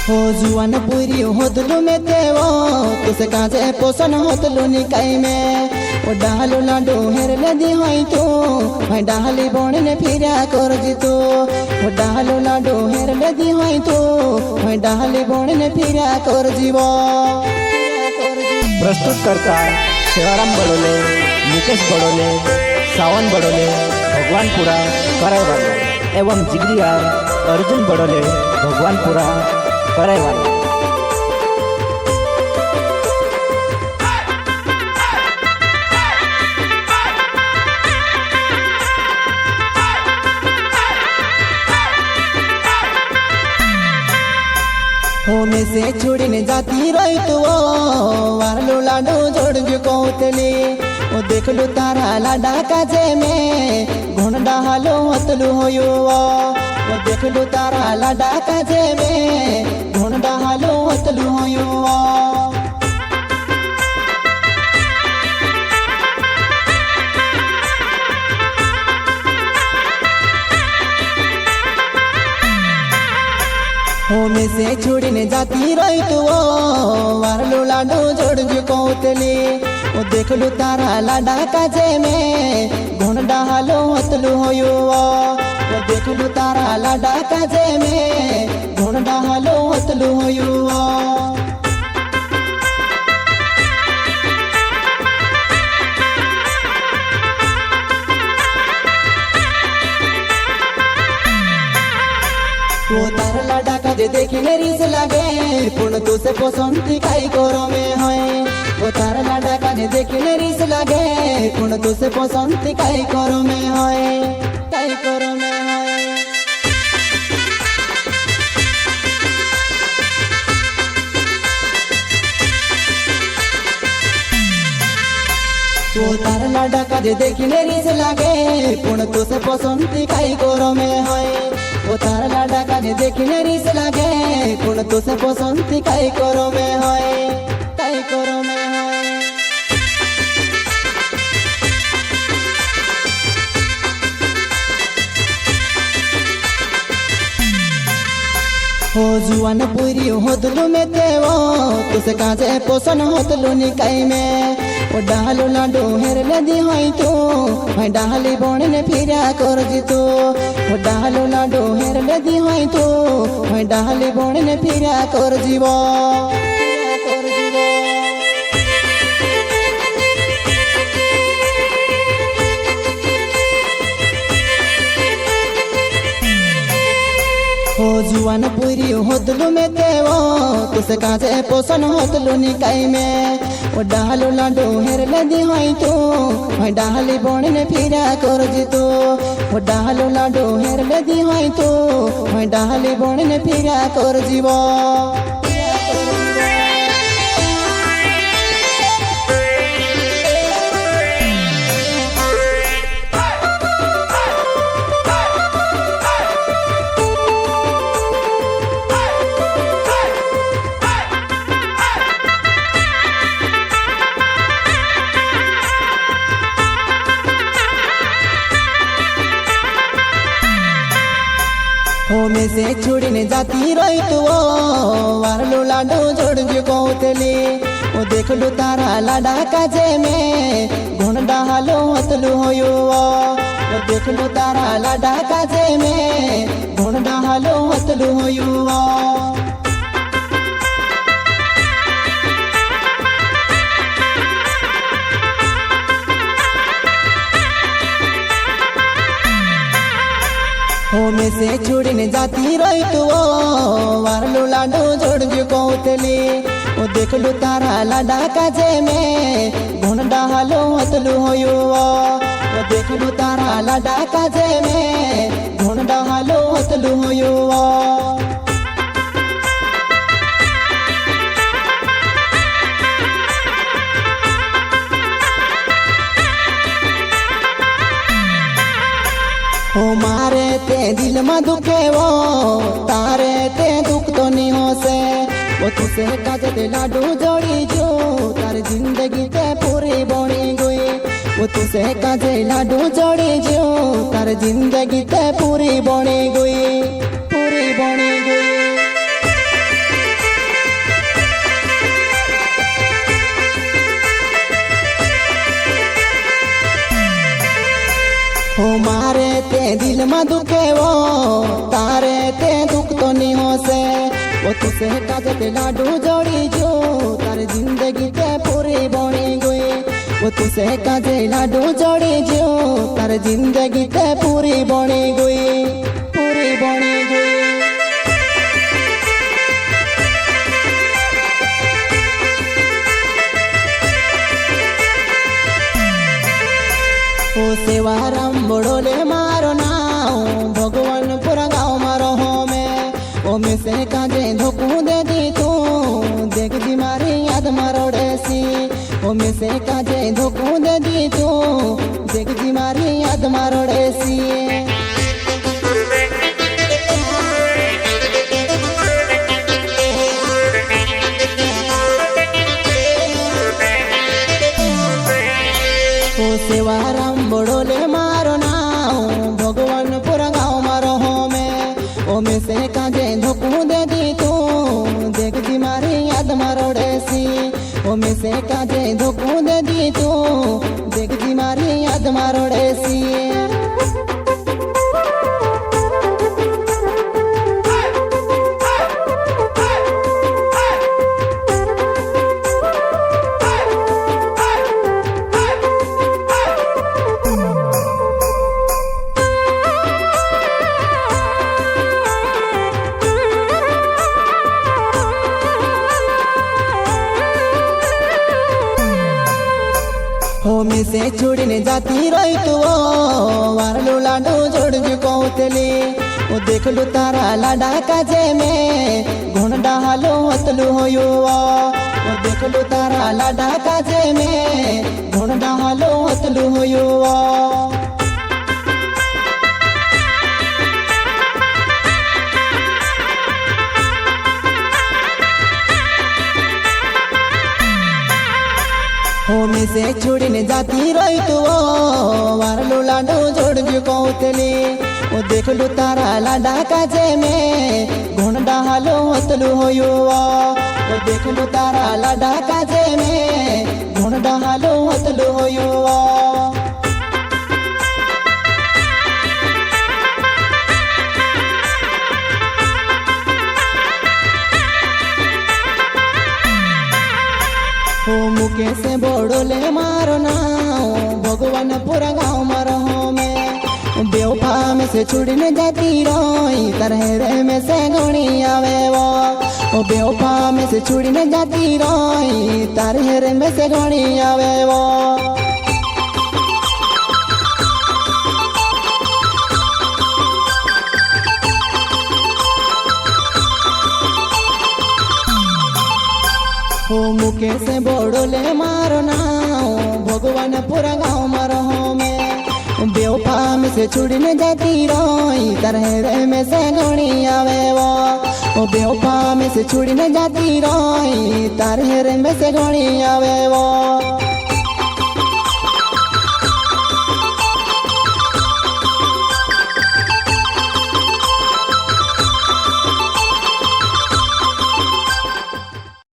हो जुआन पूरी होतलू में तेवो तुसे काजे पोषण होतलू निकाई में ओ डालू लाडू हेर ले दी होई तू मैं डाली बोणी ने फिरा कर जितू ओ डालू लाडू हेर ले दी होई तू मैं डाली बोणी ने फिरा कर जीवो। प्रस्तुत करता शिवाराम बड़ोले, मुकेश बड़ोले, सावन बड़ोले, भगवानपुरा कराईवाला एवं जिगरियार अर्जुन बड़ोले, भगवानपुरा कराईवाला। हो में से छोड़ी ने जाती रही तू वारलू लाडू जोड़ जो कोतली ओ देख लू तारा लाडा काजे में घुन डालो हतलू होयो ओ देख लू तारा लाडा काजे में घुन डालो हतलू होयो। हो में से छोड़ी ने जाती रही तू वारलू लाडू जोड़ जो कोतली ओ देख लू तारा लाडा काजे में घुन डालो हतलू होयो ओ देख लू तारा लाडा काजे में घुन डालो हतलू होयो। वो तार लाडा का जे देखने रिस लागे पुण तू से पसंद काई करो में है वो तार लाडा का जे देखने रिस लागे पुण तू से पसंद काई करो में है काई करो में है। वो तार लाडा का जे देखने रिस लागे पुण तू से पसंद काई करो में है वो तार लाडा का जे देखने रिस लागे पुण तू से पसंद काई करो में है काई करो में है। हो जुआन पूरी होतलू में तेवो तुसे काजे पोषण होतलू निकाई में ओ डालू लाडू हेर ले दी होई तू मैं डाली बोणी ने फिरा कर जितू ओ डालू लाडू हेर ले दी होई तू मैं डाली बोणी ने फिरा कर जीवो। हो जुआन पूरी होतलू में तेवो तुसे काजे पोषण होतलू निकाई में ओ डालू लाडू हेर ले दी होई तू मैं डाली बोणी ने फिरा कर जितू ओ डालू लाडू हेर ले दी होई तू मैं डाली बोणी ने फिरा कर जीवो। हो में से छोड़ी ने जाती रही तू वारलू लाडू जोड़ जो कोतली ओ देख लू तारा लाडा काजे में घुन डालो हतलू होयो ओ देख लू तारा लाडा काजे में घुन डालो हतलू होयो। हो में से छोड़ी ने जाती रही तू वारलू लाडू जोड़ जो कोतली ओ देख लू तारा लाडा काजे में घुन डालो हतलू होयो ओ देख लू तारा लाडा काजे में घुन डालो हतलू होयो। हो मारे ते दिल में दुखे वो तारे ते दुख तो नहीं हो से वो तुसे काजे ते लाडू जोड़ी जो तार जिंदगी ते पूरी बनी गई वो तुसे काजे लाडू जोड़ी जो तार जिंदगी ते पूरी बनी गई पूरी बनी गई। में दुखे वो तारे ते दुख तो नहीं हो से वो तुसे काजे ते लाडू जोड़ी जो तारे जिंदगी ते पूरी बनी गई वो तुसे काजे लाडू जोड़ी जो तारे जिंदगी ते पूरी बनी गई पूरी बनी गई। ओ सेवाराम बड़ोले मारो नाव भगवानपुर गाँव मारो हो में ओ में से काजे धोकू दे दी तू देख दी मारी याद मारो डेसी ओ में से काजे धोकू दे दी तू देख दी मारी याद मारो डेसी। ओ सेवाराम बड़ोले मारो नाव भगवानपुर गाँव मारो हो में ओ में से काजे धोकू दे दी तू देख दी मारी याद मारो डेसी ओ में से काजे धोकू दे दी तू देख दी मारी याद मारो डेसी। हो में से छुड़ने जाती रही तू वारलू लाडू जोड़ जो कहतली ओ देख लू तारा लाडा काजे में घुण डालो हतलू होयो ओ देख लू तारा लाडा काजे में घुण डालो हतलू होयो। हो में से छुड़ने जाती रही तू वारलू लाडू जोड़ जो कहतली ओ देख लू तारा लाडा काजे में घुण डालो हतलू होयो ओ देख लू तारा लाडा काजे में घुण डालो हतलू होयो। हो मुकेश बड़ोले मारो नाव भगवानपुर गाँव मारो हो में बेवफा में से छुड़ने जाती रोई तरह में से गुणी आवे वो बेवफा में से छुड़ने जाती रोई तरह में से गुणी आवे वो। हो मुकेश बड़ोले मारो नाव भगवानपुर गाँव मारो हो में बेवफा में से छुड़ने जाती रोई तरह में से गुणी आवे वो बेवफा में से छुड़ने जाती रोई तरह में से गुणी आवे वो।